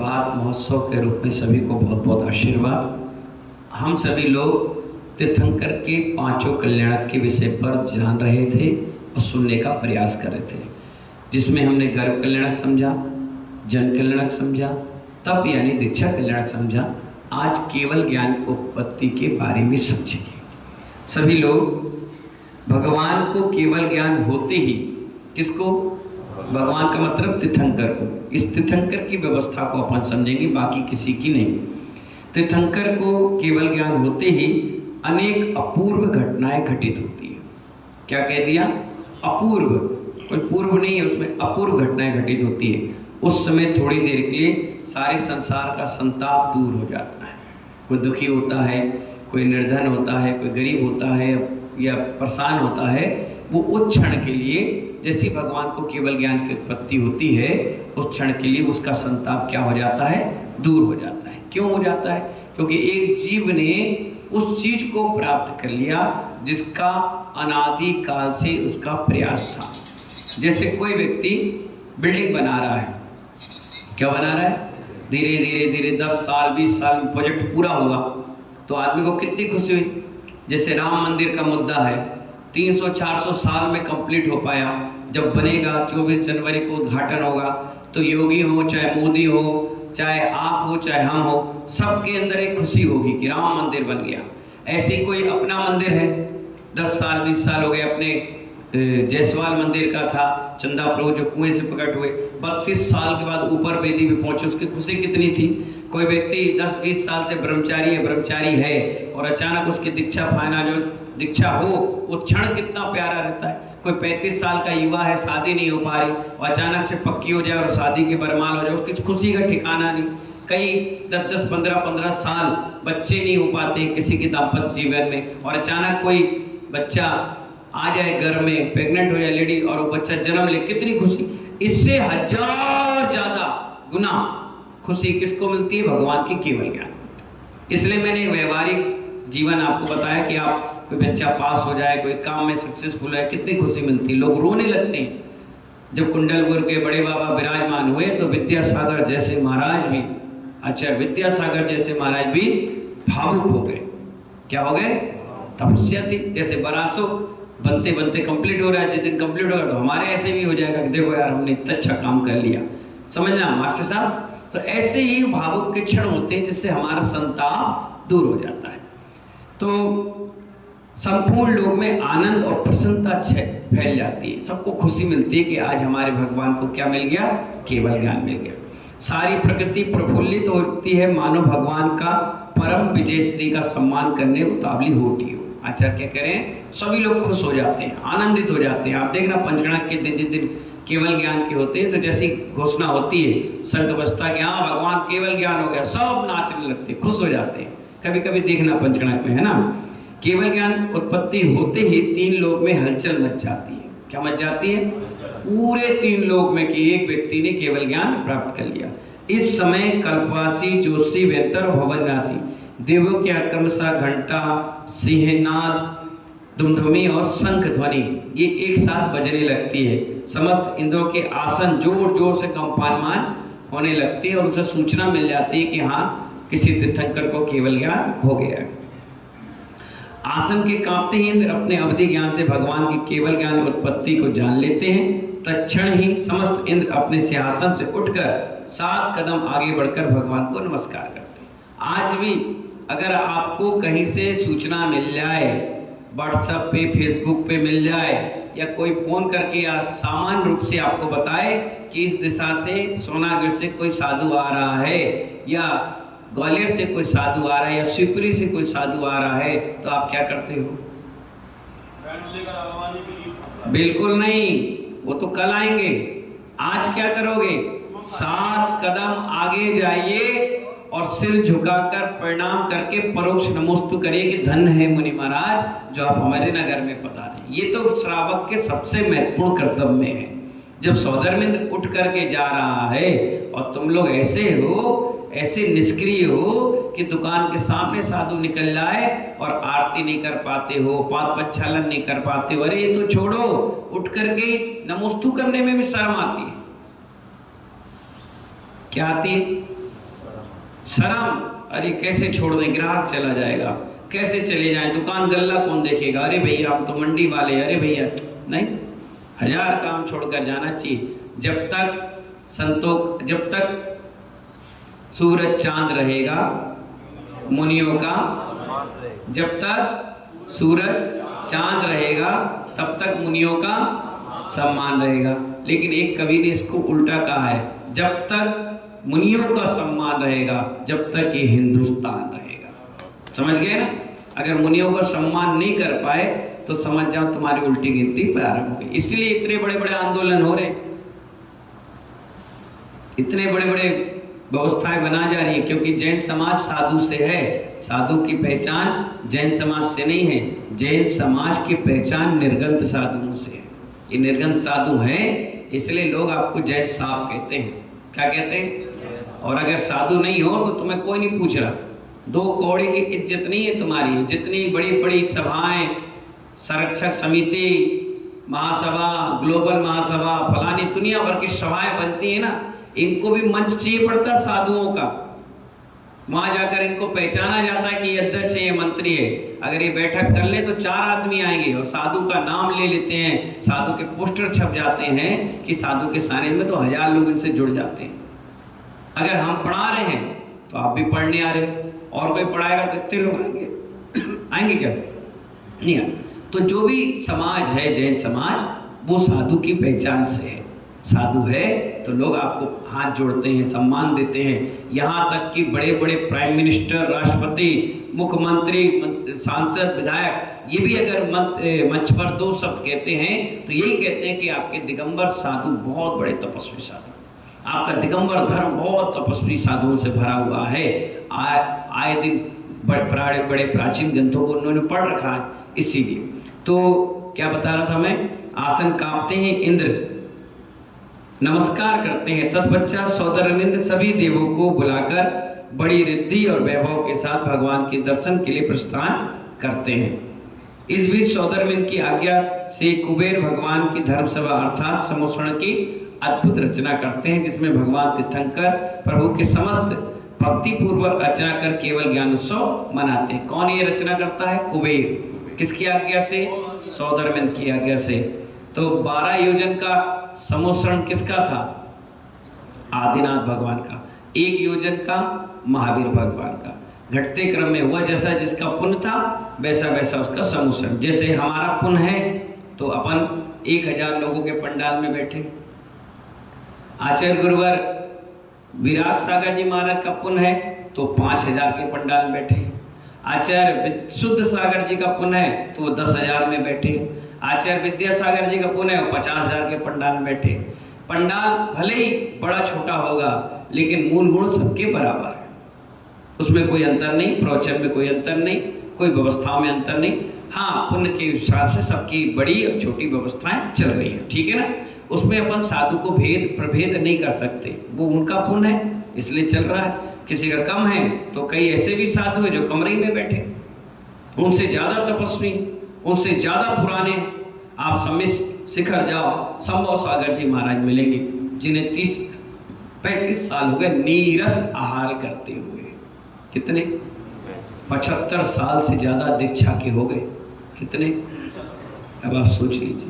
प्रभात महोत्सव के रूप में सभी को बहुत बहुत आशीर्वाद। हम सभी लोग तीर्थंकर के पांचों कल्याणक के विषय पर जान रहे थे और सुनने का प्रयास कर रहे थे, जिसमें हमने गर्भ कल्याणक समझा, जन कल्याणक समझा, तप यानी दीक्षा कल्याणक समझा। आज केवल ज्ञान उत्पत्ति के बारे में समझेंगे। सभी लोग भगवान को केवल ज्ञान होते ही, किसको? भगवान का मतलब तीर्थंकर को। इस तीर्थंकर की व्यवस्था को अपन समझेंगे, बाकी किसी की नहीं। तीर्थंकर को केवल ज्ञान होते ही अनेक अपूर्व घटनाएं घटित होती है। क्या कह दिया? अपूर्व, कोई पूर्व नहीं है उसमें, अपूर्व घटनाएं घटित होती है। उस समय थोड़ी देर के लिए सारे संसार का संताप दूर हो जाता है। कोई दुखी होता है, कोई निर्धन होता है, कोई गरीब होता है या परेशान होता है, वो उस क्षण के लिए, जैसे भगवान को केवल ज्ञान की उत्पत्ति होती है, उस क्षण के लिए उसका संताप क्या हो जाता है? दूर हो जाता है। क्यों हो जाता है? क्योंकि एक जीव ने उस चीज को प्राप्त कर लिया जिसका अनादि काल से उसका प्रयास था। जैसे कोई व्यक्ति बिल्डिंग बना रहा है, क्या बना रहा है? धीरे धीरे धीरे 10 साल 20 साल में प्रोजेक्ट पूरा होगा तो आदमी को कितनी खुशी हुई। जैसे राम मंदिर का मुद्दा है, 300-400 साल में कंप्लीट हो पाया। जब बनेगा 24 जनवरी को उद्घाटन होगा तो योगी हो, चाहे मोदी हो, चाहे आप हो, चाहे हम हो, सबके अंदर एक खुशी होगी कि राम मंदिर बन गया। ऐसे कोई अपना मंदिर है, 10 साल 20 साल हो गए, अपने जयसवाल मंदिर का था, चंदा प्रभु जो कुएं से प्रकट हुए, 32 साल के बाद ऊपर वेदी में पहुंचे, उसकी खुशी कितनी थी। कोई व्यक्ति 10-20 साल से ब्रह्मचारी है और अचानक उसकी दीक्षा फाइनल जो दीक्षा हो, वो क्षण कितना प्यारा रहता है। कोई 35 साल का युवा है, शादी नहीं हो पा रही, और अचानक से पक्की हो जाए और शादी की बरमाल हो जाए, उसकी खुशी का ठिकाना नहीं। कई 10-10, 15-15 साल बच्चे नहीं हो पाते किसी के दाम्पत्य जीवन में, और अचानक कोई बच्चा आ जाए घर में, प्रेग्नेंट हो जाए लेडी और वो बच्चा जन्म ले, कितनी खुशी। इससे हजार ज्यादा गुना खुशी किसको मिलती है? भगवान की केवल ज्ञान। इसलिए मैंने व्यवहारिक जीवन आपको बताया कि आप कोई बच्चा पास हो जाए, कोई काम में सक्सेसफुल है, कितनी खुशी मिलती है, लोग रोने लगते हैं। जब कुंडलपुर के बड़े बाबा विराजमान हुए तो विद्यासागर जैसे महाराज भी, आचार्य विद्यासागर जैसे महाराज भी भावुक हो गए। क्या हो गए? तपस्या थी। जैसे बरासो बनते बनते कंप्लीट हो रहा है, जिस दिन कंप्लीट होगा तो हमारे ऐसे भी हो जाएगा कि देखो यार हमने इतना अच्छा काम कर लिया। समझना मास्टर साहब? तो ऐसे ही भावुक के क्षण होते हैं जिससे हमारा संताप दूर हो जाता है। तो संपूर्ण लोक में आनंद और प्रसन्नता फैल जाती है, सबको खुशी मिलती है कि आज हमारे भगवान को क्या मिल गया? केवल ज्ञान मिल गया। सारी प्रकृति प्रफुल्लित होती है, मानो भगवान का परम विजय श्री का सम्मान करने उतावली होती हो। आचार्य क्या करें? सभी लोग खुश हो जाते हैं, आनंदित हो जाते हैं। आप देखना पंचगणक के दिन, जिस दिन केवल ज्ञान के होते हैं, तो जैसी घोषणा होती है, शंख बजता कि हाँ भगवान केवल ज्ञान हो गया, सब नाचने लगते, खुश हो जाते हैं। कभी कभी देखना पंचगणक में, है ना, केवल ज्ञान उत्पत्ति होते ही 3 लोक में हलचल मच जाती है। क्या मच जाती है? पूरे 3 लोक में कि एक व्यक्ति ने केवल ज्ञान प्राप्त कर लिया। इस समय कल्पवासी, जोशी, वेतर, भवनवासी देवों के क्रमशः घंटा, सिंहनाद, दुमधुमी और शंख ध्वनि ये एक साथ बजने लगती है। समस्त इंद्रों के आसन जोर जोर से कंपायमान होने लगते हैं और उसे सूचना मिल जाती है कि हाँ किसी तीर्थंकर को केवल ज्ञान हो गया है। आसन के कांपते ही इंद्र अपने अवधि ज्ञान से भगवान की केवल ज्ञान उत्पत्ति को जान लेते हैं। तत्क्षण ही समस्त इंद्र अपने सिंहासन से उठकर 7 कदम आगे बढ़कर भगवान को नमस्कार करते हैं। आज भी अगर आपको कहीं से सूचना मिल जाए, व्हाट्सएप पे, फेसबुक पे मिल जाए, या कोई फोन करके या सामान्य रूप से आपको बताए कि इस दिशा से सोनागढ़ से कोई साधु आ रहा है, या ग्वालियर से कोई साधु आ रहा है, या शिवपुरी से कोई साधु आ रहा है, तो आप क्या करते हो? बिल्कुल नहीं, वो तो कल आएंगे। आज क्या करोगे? 7 कदम आगे जाइए और सिर झुकाकर प्रणाम करके परोक्ष नमोस्तु करिए कि धन्य है मुनि महाराज जो आप हमारे नगर में पधारे। ये तो श्रावक के सबसे महत्वपूर्ण कर्तव्य में है। जब सौधर्मिंद्र उठ करके जा रहा है और तुम लोग ऐसे हो, ऐसे निष्क्रिय हो कि दुकान के सामने साधु निकल जाए और आरती नहीं कर पाते हो, पाद प्रक्षालन नहीं कर पाते हो। अरे ये तो छोड़ो, उठ करके नमोस्तु करने में भी शर्म आती है। क्या आती है? शर्म, अरे कैसे छोड़ दें, ग्राहक चला जाएगा, कैसे चले जाएं, दुकान गल्ला कौन देखेगा, अरे भैया हम तो मंडी वाले, अरे भैया नहीं, 1000 काम छोड़कर जाना चाहिए। जब तक सूरज चांद रहेगा मुनियों का, जब तक सूरज चांद रहेगा तब तक मुनियों का सम्मान रहेगा। लेकिन एक कवि ने इसको उल्टा कहा है, जब तक मुनियों का सम्मान रहेगा जब तक ये हिंदुस्तान रहेगा। समझ गए ना? अगर मुनियों का सम्मान नहीं कर पाए तो समझ जाओ तुम्हारी उल्टी गिनती प्रारंभ हो गई। इसलिए इतने बड़े बड़े आंदोलन हो रहे, इतने बड़े बड़े व्यवस्थाएं बना जा रही है, क्योंकि जैन समाज साधु से है। साधु की पहचान जैन समाज से नहीं है, जैन समाज की पहचान निर्गंत साधुओं से है। ये निर्गंत साधु हैं, इसलिए लोग आपको जैन साहब कहते हैं। क्या कहते हैं? और अगर साधु नहीं हो तो तुम्हें कोई नहीं पूछ रहा। 2 कौड़ी की इज्जत नहीं है तुम्हारी। जितनी बड़ी बड़ी सभाएं, संरक्षक समिति, महासभा, ग्लोबल महासभा, फलानी दुनिया भर की सभाएं बनती है ना, इनको भी मंच चाहिए पड़ता साधुओं का। वहां जाकर इनको पहचाना जाता है कि ये अध्यक्ष है, ये मंत्री है। अगर ये बैठक कर ले तो 4 आदमी आएंगे और साधु का नाम ले लेते हैं, साधु के पोस्टर छप जाते हैं कि साधु के सानिध्य में तो 1000 लोग इनसे जुड़ जाते हैं। अगर हम पढ़ा रहे हैं तो आप भी पढ़ने आ रहे हो, और कोई पढ़ाएगा तो इतने लोग आएंगे आएंगे क्या? नहीं आए। तो जो भी समाज है जैन समाज, वो साधु की पहचान से है। साधु है तो लोग आपको हाथ जोड़ते हैं, सम्मान देते हैं। यहाँ तक कि बड़े बड़े प्राइम मिनिस्टर, राष्ट्रपति, मुख्यमंत्री, सांसद, विधायक, ये भी अगर मंच पर 2 शब्द कहते हैं तो यही कहते हैं कि आपके दिगंबर साधु बहुत बड़े तपस्वी साधु, आपका दिगंबर धर्म बहुत तपस्वी साधुओं से भरा हुआ है। आए दिन बड़े प्राचीन ग्रंथों को उन्होंने पढ़ रखा है। इसीलिए तो क्या बता रहा था मैं, आसन कांपते हैं इंद्र, नमस्कार करते हैं। तत्पश्चात सौदरनिंद सभी देवों को बुलाकर बड़ी रिद्धि और वैभव के साथ भगवान के दर्शन के लिए प्रस्थान करते हैं। इस बीच सौदरनिंद की आज्ञा से कुबेर भगवान की धर्मसभा अर्थात समोषण की अद्भुत रचना करते हैं, जिसमें भगवान तीर्थंकर प्रभु के समस्त भक्ति पूर्वक अर्चना कर केवल ज्ञान उत्सव मनाते हैं। कौन ये रचना करता है? कुबेर। किसकी आज्ञा से? सौदरनिंद की आज्ञा से। तो 12 योजन का समोषण किसका था? आदिनाथ भगवान का। 1 योजन का महावीर भगवान का। घटते क्रम में हुआ, जैसा जिसका पुण्य था वैसा वैसा उसका समोषण। जैसे हमारा पुण्य है तो अपन 1000 लोगों के पंडाल में बैठे। आचार्य गुरुवर विराग सागर जी महाराज का पुण्य है तो 5000 के पंडाल में बैठे। आचार्य शुद्ध सागर जी का पुण्य है तो 10,000 में बैठे। आचार्य विद्यासागर जी का पुण्य है 50,000 के पंडाल में बैठे। पंडाल भले ही बड़ा छोटा होगा लेकिन मूल गुण सबके बराबर है, उसमें कोई अंतर नहीं, प्रवचन में कोई अंतर नहीं, कोई व्यवस्थाओं में अंतर नहीं। हाँ, पुण्य के हिसाब से सबकी बड़ी और छोटी व्यवस्थाएं चल रही है, ठीक है ना। उसमें अपन साधु को प्रभेद नहीं कर सकते, वो उनका पुण्य है इसलिए चल रहा है। किसी का कम है तो कई ऐसे भी साधु हैं जो कमरे में बैठे, उनसे ज्यादा तपस्वी, उनसे ज्यादा पुराने। आप सम्मिश्र शिखर जाओ, संभव सागर जी महाराज मिलेंगे जिन्हें 30-35 साल हो गए नीरस आहार करते हुए। कितने? 75 साल से ज्यादा दीक्षा के हो गए। कितने? अब आप सोच लीजिए।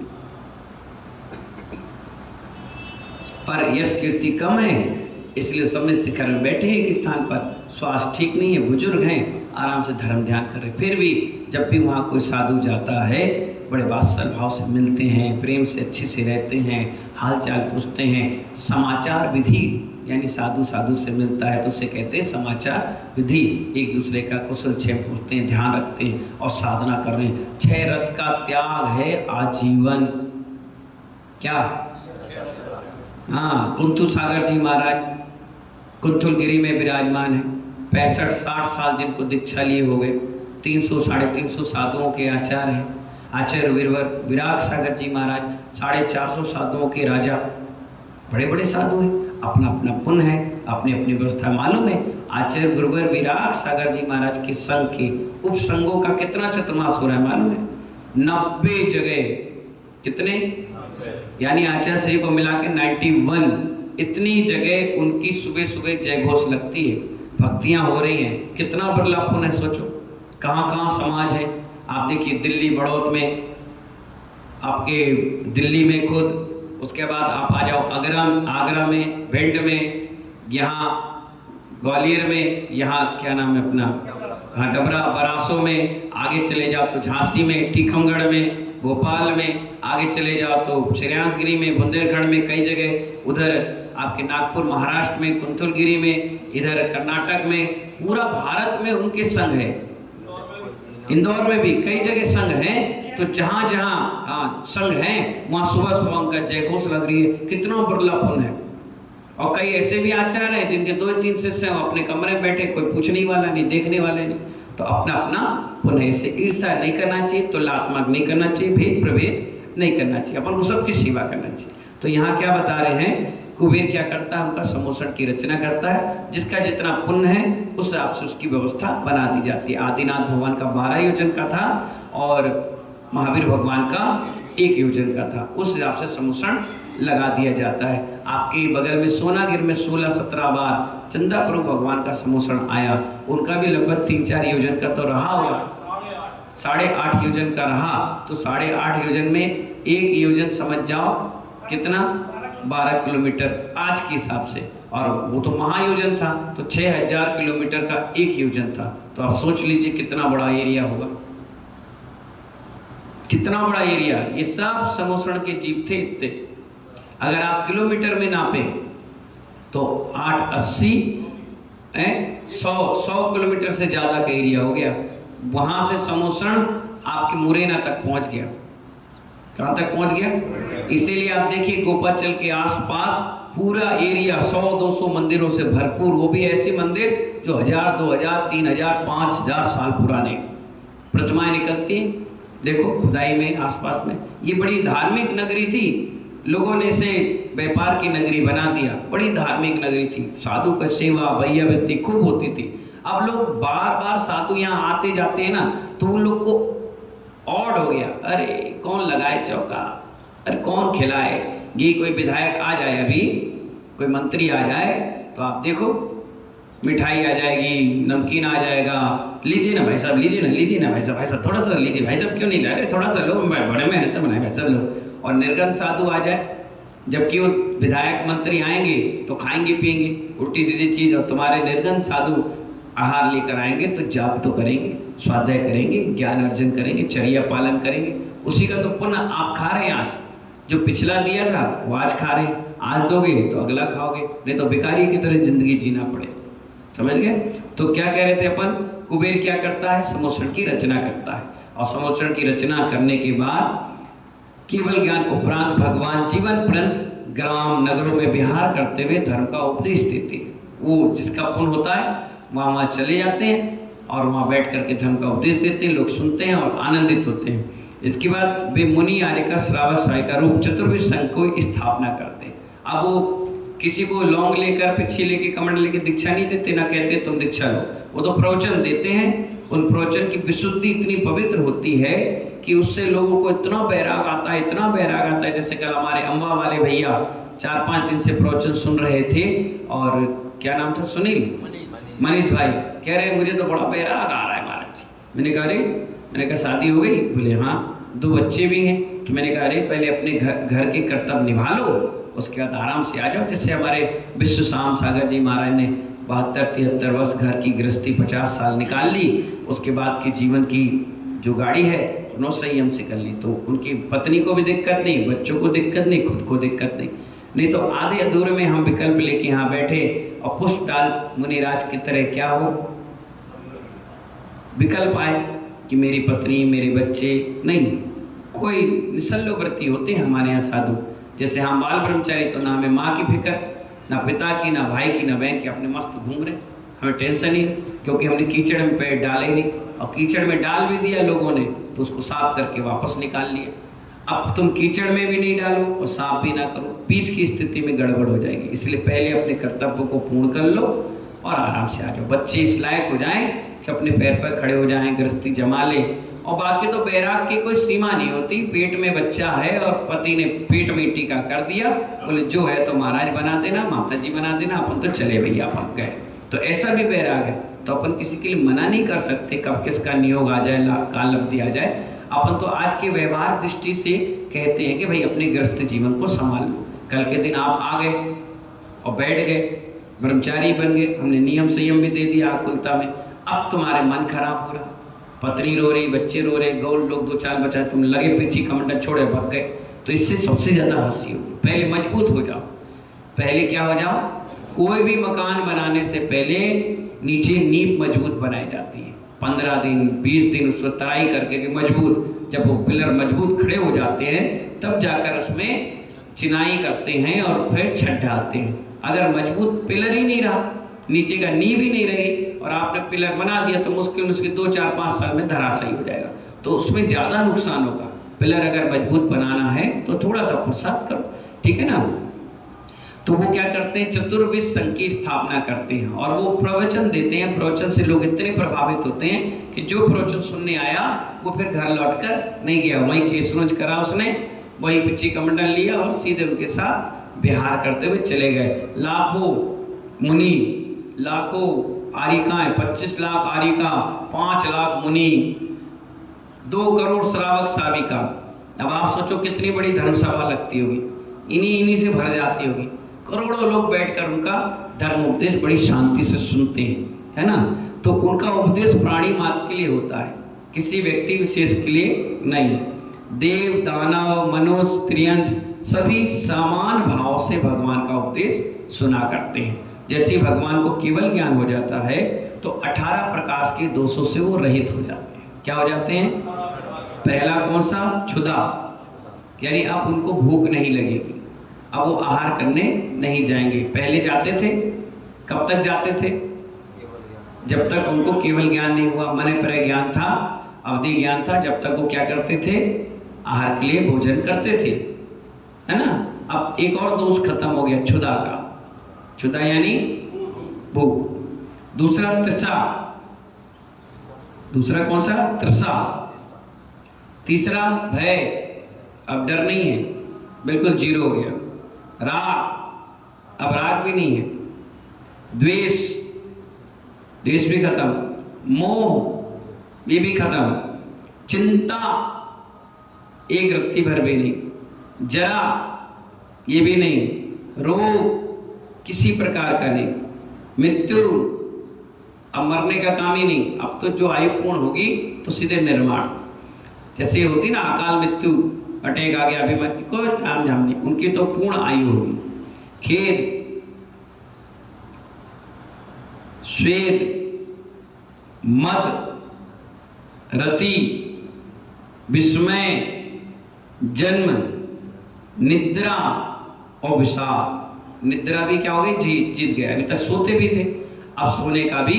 पर यश कीर्ति कम है इसलिए सम्मिश्र शिखर में बैठे एक स्थान पर। स्वास्थ्य ठीक नहीं है, बुजुर्ग हैं, आराम से धर्म ध्यान कर रहे। फिर भी जब भी वहाँ कोई साधु जाता है बड़े वात्सल भाव से मिलते हैं, प्रेम से अच्छे से रहते हैं, हाल चाल पूछते हैं। समाचार विधि, यानी साधु से मिलता है तो उसे कहते हैं समाचार विधि। एक दूसरे का कुशल क्षेम पूछते हैं, ध्यान रखते हैं और साधना कर रहे हैं। 6 रस का त्याग है आजीवन। क्या? हाँ, कुंतु सागर जी महाराज कुंथलगिरी में विराजमान है। 65-60 साल जिनको दीक्षा लिए हो गए। 300-350 साधुओं के आचार्य हैं। आचार्य विराग सागर जी महाराज 450 साधुओं के राजा, बड़े बड़े साधु हैं, अपना अपना पुण्य है, अपनी अपनी व्यवस्था मालूम है। आचार्य गुरुवर विराग सागर जी महाराज के संघ के उपसंघों का कितना चतुर्मास हो रहा है मालूम है? 90 जगह। कितने? यानी आचार्य श्री को मिला के 91। इतनी जगह उनकी सुबह सुबह जय घोष लगती है। भक्तियां हो रही हैं, कितना बिरला पुण्य है सोचो। कहाँ कहाँ समाज है। आप देखिए दिल्ली बड़ौद में, आपके दिल्ली में खुद, उसके बाद आप आ जाओ आगरा में, भिंड में, यहाँ ग्वालियर में, यहाँ क्या नाम है अपना, हाँ डबरा बरासों में, आगे चले जाओ तो झांसी में, टीकमगढ़ में, भोपाल में, आगे चले जाओ तो श्रेयांसगिरी में, बुंदेलखंड में, कई जगह, उधर आपके नागपुर महाराष्ट्र में, कुंतलगिरी में, इधर कर्नाटक में, पूरा भारत में उनके संघ है। इंदौर में भी कई जगह संघ हैं। तो जहां जहां संघ हैं वहां सुबह सुबह उनका जयघोष लग रही है, कितना बिरला पुण्य है। और कई ऐसे भी आचार्य हैं जिनके 2-3 शिष्य हैं, अपने कमरे में बैठे, कोई पूछने वाला नहीं, देखने वाले नहीं। तो अपना अपना पुण्य। इससे ईर्ष्या नहीं करना चाहिए, तुलनात्मक नहीं करना चाहिए, भेद प्रभेद नहीं करना चाहिए, अपन को सबकी सेवा करना चाहिए। तो यहाँ क्या बता रहे हैं, कुबेर क्या करता है, उनका सम्मोषण की रचना करता है। जिसका जितना पुण्य है उस हिसाब से उसकी व्यवस्था बना दी जाती है। आदिनाथ भगवान का 12 योजन का था और महावीर भगवान का 1 योजन का था, उस हिसाब से सम्मोषण लगा दिया जाता है। आपके बगल में सोनागिर में 16-17 बार चंदा प्रभु भगवान का सम्मोषण आया, उनका भी लगभग 3-4 योजन का तो रहा होगा, 8.5 योजन का रहा। तो 8.5 योजन में 1 योजन समझ जाओ कितना, 12 किलोमीटर आज के हिसाब से, और वो तो महायोजन था तो 6000 किलोमीटर का 1 योजन था। तो आप सोच लीजिए कितना बड़ा एरिया होगा, कितना बड़ा एरिया। ये सब सम्मोषण के जीव थे इतने। अगर आप किलोमीटर में नापे तो 880 100 किलोमीटर से ज्यादा का एरिया हो गया। वहां से सम्मोषण आपके मुरैना तक पहुंच गया। कहां तक पहुंच गया? इसीलिए आप देखिए गोपाचल के आसपास पूरा एरिया 100-200 मंदिरों से भरपूर, वो भी ऐसे मंदिर जो 1000, 2000, 3000, 5000 साल पुराने प्रतिमाएं निकलती हैं। देखो खुदाई में आसपास में, ये बड़ी धार्मिक नगरी थी। लोगों ने इसे व्यापार की नगरी बना दिया, बड़ी धार्मिक नगरी थी। साधु का सेवा वैयावृत्ति खूब होती थी। अब लोग बार बार साधु यहाँ आते जाते हैं ना, तो उन लोग को ऑड हो गया, अरे कौन लगाए चौका, अरे कौन खिलाए। ये कोई विधायक आ जाए, अभी कोई मंत्री आ जाए तो आप देखो मिठाई आ जाएगी, नमकीन आ जाएगा, लीजिए ना भाई साहब, लीजिए ना भाई साहब, थोड़ा सा लीजिए भाई साहब, क्यों नहीं ला रहे, थोड़ा सा लो, बड़े मेहनत से बनाए भाई साहब लो। और निर्गन साधु आ जाए, जबकि वो विधायक मंत्री आएंगे तो खाएंगे पिएंगे उल्टी सीधी चीज, और तुम्हारे निर्गन साधु आहार लेकर आएंगे तो जाप तो करेंगे, स्वाध्याय करेंगे, ज्ञान अर्जन करेंगे, चर्या पालन करेंगे। उसी का तो पुण्य आप खा रहे हैं। आज जो पिछला दिया था वो आज खा रहे हैं, आज दोगे तो अगला खाओगे, नहीं तो भिखारी की तरह जिंदगी जीना पड़े। समझ गए? तो क्या कह रहे थे अपन, कुबेर क्या करता है, सम्मोषण की रचना करता है। और सम्मोषण की रचना करने के बाद केवल ज्ञान उपरांत भगवान जीवन पर्यंत ग्राम नगरों में विहार करते हुए धर्म का उपदेश देते हैं। वो जिसका पुण्य होता है वहाँ चले जाते हैं और वहाँ बैठ करके धर्म का उपदेश देते हैं, लोग सुनते हैं और आनंदित होते हैं। इसके बाद वे मुनि आर्य का श्रावक सहायिका रूप चतुर्विध संघ को स्थापना करते हैं। अब वो किसी को लौंग लेकर, पिच्छी लेके, कमंड लेके दीक्षा नहीं देते, ना कहते तुम दीक्षा लो, वो तो प्रवचन देते हैं। उन प्रवचन की विशुद्धि इतनी पवित्र होती है कि उससे लोगों को इतना बैराग आता है, इतना बैराग आता है। जैसे कल हमारे अम्बा वाले भैया 4-5 दिन से प्रवचन सुन रहे थे, और क्या नाम था, सुनील मनीष भाई, कह रहे मुझे तो बड़ा बैराग आ रहा है महाराज। मैंने कहा शादी हो गई? बोले हाँ, 2 बच्चे भी हैं। तो मैंने कहा अरे पहले अपने घर के कर्तव्य निभा लो, उसके बाद आराम से आ जाओ। जैसे हमारे विश्व शाम सागर जी महाराज ने 72-73 वर्ष घर की गृहस्थी 50 साल निकाल ली, उसके बाद के जीवन की जो गाड़ी है उन्होंने संयम से कर ली। तो उनकी पत्नी को भी दिक्कत नहीं, बच्चों को दिक्कत नहीं, खुद को दिक्कत नहीं तो आधे अधूरे में हम विकल्प लेके यहाँ बैठे और पुष्प डाल मुनिराज की तरह क्या हो, विकल्प आए कि मेरी पत्नी, मेरे बच्चे नहीं। कोई निसल्लोवृत्ति होते हैं हमारे यहाँ साधु। जैसे हम बाल ब्रह्मचारी, तो ना हमें माँ की फिक्र, ना पिता की, ना भाई की, ना बहन की, अपने मस्त घूम रहे, हमें टेंशन नहीं, क्योंकि हमने कीचड़ में पैर डाले ही नहीं। और कीचड़ में डाल भी दिया लोगों ने तो उसको साफ करके वापस निकाल लिया। अब तुम कीचड़ में भी नहीं डालो और साफ भी ना करो, बीच की स्थिति में गड़बड़ हो जाएगी। इसलिए पहले अपने कर्तव्य को पूर्ण कर लो और आराम से आ जाओ। बच्चे इस लायक हो जाएं कि अपने पैर पर खड़े हो जाएं, गृहस्थी जमा ले। और बाकी तो बैराग की कोई सीमा नहीं होती। पेट में बच्चा है और पति ने पेट में टीका कर दिया, बोले जो है तो महाराज बना देना, माता जी बना देना, अपन तो चले भैया, अपन गए। तो ऐसा भी वैराग है। तो अपन किसी के लिए मना नहीं कर सकते कब किसका नियोग आ जाए, काल अवधि आ जाए। अपन तो आज के व्यवहार दृष्टि से कहते हैं कि भाई अपने ग्रस्त जीवन को संभाल लो। कल के दिन आप आ गए और बैठ गए, ब्रह्मचारी बन गए, हमने नियम संयम भी दे दिया आकुलता में, अब तुम्हारे मन खराब हो रहा, पत्नी रो रही, बच्चे रो रहे, गौर लोग दो चार बचा, तुम लगे पीछे कमंडल छोड़े भाग गए, तो इससे सबसे ज्यादा हंसी होगी। पहले मजबूत हो जाओ। पहले क्या हो जाओ, कोई भी मकान बनाने से पहले नीचे नींव मजबूत बनाई जाती है। 15 दिन 20 दिन उसको तराई करके कि मजबूत, जब वो पिलर मजबूत खड़े हो जाते हैं तब जाकर उसमें चिनाई करते हैं और फिर छत ढालते हैं। अगर मजबूत पिलर ही नहीं रहा, नीचे का नींव ही नहीं रही और आपने पिलर बना दिया, तो मुश्किल 2-4-5 साल में धराशायी हो जाएगा, तो उसमें ज्यादा नुकसान होगा। पिलर अगर मजबूत बनाना है तो थोड़ा सा पुरुषार्थ करो, ठीक है ना। तो वो क्या करते हैं, चतुर्विध संघ की स्थापना करते हैं और वो प्रवचन देते हैं। प्रवचन से लोग इतने प्रभावित होते हैं कि जो प्रवचन सुनने आया वो फिर घर लौटकर नहीं गया, वहीं केसरोज करा उसने, वहीं पिछी कमंडल लिया और सीधे उनके साथ विहार करते हुए चले गए। लाखों मुनि, लाखों आरिकाएं, 25 लाख आरिका, 5 लाख मुनि, 2 करोड़ श्रावक साविका। अब आप सोचो कितनी बड़ी धर्मसभा लगती होगी, इन्हीं से भर जाती होगी। करोड़ों लोग बैठकर उनका धर्म उपदेश बड़ी शांति से सुनते हैं, है ना। तो उनका उपदेश प्राणी मात्र के लिए होता है, किसी व्यक्ति विशेष के लिए नहीं। देव, दानव, मनुष्य, त्रियंत सभी समान भाव से भगवान का उपदेश सुना करते हैं। जैसे भगवान को केवल ज्ञान हो जाता है तो 18 प्रकाश के दोषों से वो रहित हो जाते हैं। क्या हो जाते हैं? पहला कौन सा? क्षुधा, यानी अब उनको भूख नहीं लगेगी, अब वो आहार करने नहीं जाएंगे। पहले जाते थे, कब तक जाते थे? जब तक उनको केवल ज्ञान नहीं हुआ, मन पर ज्ञान था, अवधि ज्ञान था, जब तक वो क्या करते थे? आहार के लिए भोजन करते थे, है ना। अब एक और दोष खत्म हो गया, क्षुधा का। क्षुधा यानी भूख। दूसरा तृषा, दूसरा कौन सा? तृषा। तीसरा भय, अब डर नहीं है, बिल्कुल जीरो हो गया। राग, अब राग भी नहीं है। द्वेष, द्वेष भी खत्म। मोह, ये भी खत्म। चिंता, एक रत्ती भर भी नहीं। जरा, ये भी नहीं। रोग, किसी प्रकार का नहीं। मृत्यु, अब मरने का काम ही नहीं, अब तो जो आयु पूर्ण होगी तो सीधे निर्माण। जैसे होती ना अकाल मृत्यु, अटैक आ गया, अभिमन्यु कोई ताम झाम नहीं, उनकी तो पूर्ण आयु होगी। खेद, श्वेत, मद, रति, विस्मय, जन्म, निद्रा और विषाद। निद्रा भी क्या हो गई? जीत गया। अभी तक सोते भी थे, अब सोने का भी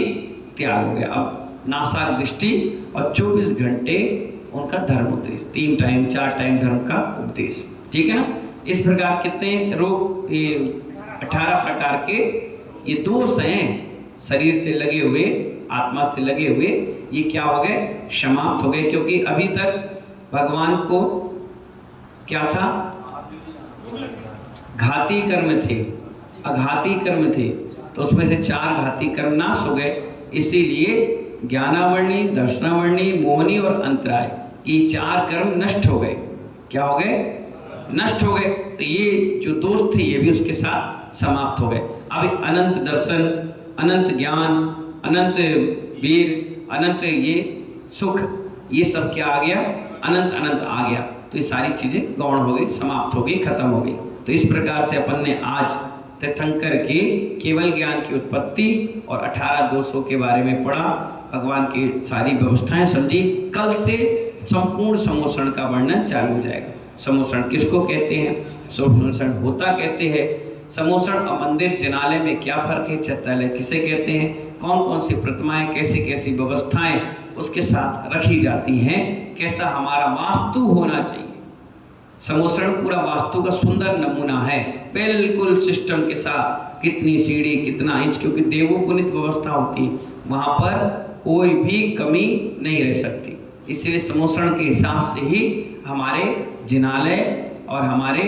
त्याग हो गया। अब नासाक दृष्टि और 24 घंटे उनका धर्म उपदेश, 3 टाइम 4 टाइम धर्म का उपदेश, ठीक है ना। इस प्रकार कितने रोग, ये 18 प्रकार के ये दोष हैं शरीर से लगे हुए, आत्मा से लगे हुए, ये क्या हो गए? समाप्त हो गए। क्योंकि अभी तक भगवान को क्या था? घाती कर्म थे, अघाती कर्म थे, तो उसमें से 4 घाती कर्म नाश हो गए। इसीलिए ज्ञानावर्णी, दर्शनावर्णी, मोहनी और अंतराय, ये 4 कर्म नष्ट हो गए। क्या हो गए? नष्ट हो गए। तो ये जो दोष थे ये भी उसके साथ समाप्त हो गए। अब अनंत दर्शन, अनंत ज्ञान, अनंत वीर, अनंत ये सुख, ये सब क्या आ गया? अनंत अनंत आ गया। तो ये सारी चीजें गौण हो गई, समाप्त हो गई, खत्म हो गई। तो इस प्रकार से अपन ने आज तीर्थंकर के केवल ज्ञान की उत्पत्ति और 18 दोषों के बारे में पढ़ा, भगवान की सारी व्यवस्थाएं समझी। कल से संपूर्ण समोषण का वर्णन चालू हो जाएगा। समोषण किसको कहते हैं, समोषण होता कैसे है, समोषण और मंदिर जिनालय में क्या फर्क है, चैत्यालय किसे कहते हैं, कौन कौन सी प्रतिमाएं, कैसी कैसी व्यवस्थाएं उसके साथ रखी जाती हैं, कैसा हमारा वास्तु होना चाहिए। समोषण पूरा वास्तु का सुंदर नमूना है, बिल्कुल सिस्टम के साथ, कितनी सीढ़ी, कितना इंच, क्योंकि देवोपनीत व्यवस्था होती है, वहां पर कोई भी कमी नहीं रह सकती। इसलिए समोषण के हिसाब से ही हमारे जिनालय और हमारे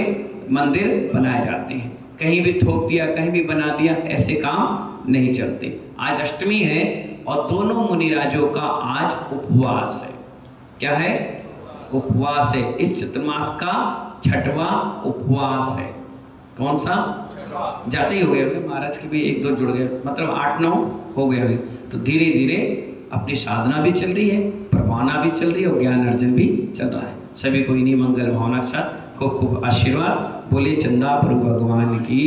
मंदिर बनाए जाते हैं। कहीं भी थोप दिया, कहीं भी बना दिया, ऐसे काम नहीं चलते। आज अष्टमी है और दोनों मुनिराजों का आज उपवास है। क्या है? उपवास है। इस चतुर्मास का छठवां उपवास है। कौन सा? जाते ही हो गए महाराज के भी 1-2 जुड़ गए, मतलब 8-9 हो गए अभी। तो धीरे धीरे अपनी साधना भी चल रही है, परवाना भी चल रही है और ज्ञान अर्जन भी चल रहा है। सभी को इन्हीं मंगल भावना के साथ खूब खूब आशीर्वाद। बोले चंदा प्रभु भगवान की।